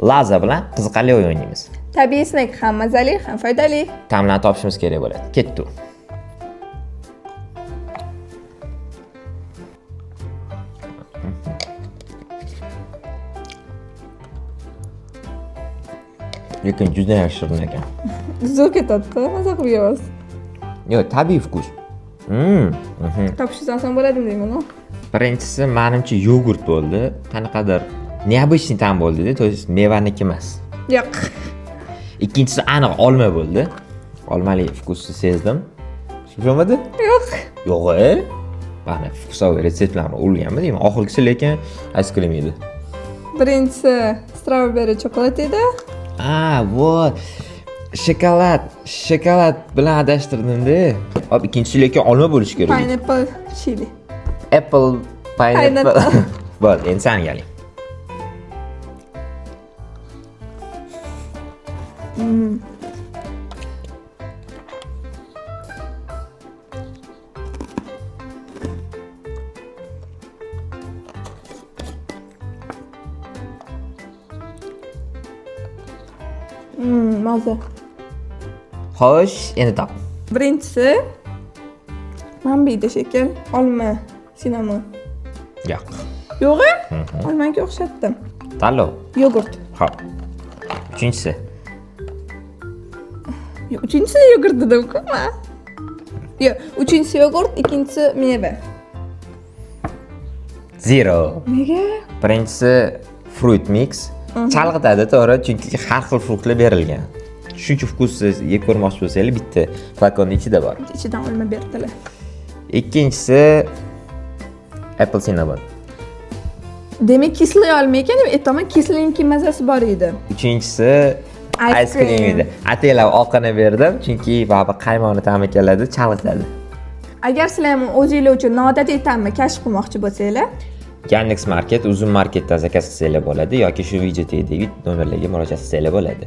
Laza bilan qiziqarli o'yin o'ynaymiz. Tabiiy snack ham mazali, ham foydali. Ta'mlarni topishimiz kerak bo'ladi. Ketdi. Lekin juda yaxshi shirin ekan. Zo'r ketadi, maza qilib yeymiz. Yo'q, tabiiy vkus. Topishingiz oson bo'ladimi deyman. Birinchisi menimcha yogurt bo'ldi. Qanaqadir neobычный ta'm bo'ldi-da, to есть mevaniki emas. Yo'q. Ikkinchisi aniq olma bo'ldi. Olmali vkusni sezdim. Tushunmadi? Yo'q. Yo'q-e? Mana vkusoviy retseptlarni o'rgandim deyman. Oxirgisi lekin ice cream edi. Birinchisi strawberry chokolad edi. Вот. Shokolad bilan adashtirdim-da. Hop, ikkinchisi lekin olma bo'lishi kerak. Pineapple chili. Apple pineapple. Bo'ldi, endi sen galing. Maza. Xo'sh, endi top. Birinchisi manbiyda shekil, olma, sinamon. Yo'q. Yo'g'i? Olmaga o'xshatdim. Tanlov. Yogurt. Xo'p. Uchinchisi. Uchinchisi yogurt dedim-ku men. Yo'q, uchinchisi yogurt, ikkinchisi meva. Zero. Nega? Birinchisi fruit mix. Chalg'itadi, to'g'ri, chunki har xil fruktlar berilgan. Shuncha vkusni yeb ko'rmoqchi bo'lsangiz, bitta flakonning ichida bor. Ichidan olma berdilar. Ikkinchisi apple cinnamon. Demak, kisli olma ekan, aytaman, kislinki mazasi bor edi. Uchinchisi ice cream edi. Ataylab oqini berdim, chunki baribir qaymoqni ta'mi keladi, chalg'itadi. Agar sizlar ham o'zingizlar uchun noodatiy ta'mni kashf qilmoqchi bo'lsanglar, Yandex Market, Uzum Marketdan zakaz qilsanglar bo'ladi yoki shu video tagidagi nomerlarga murojaat qilsanglar bo'ladi.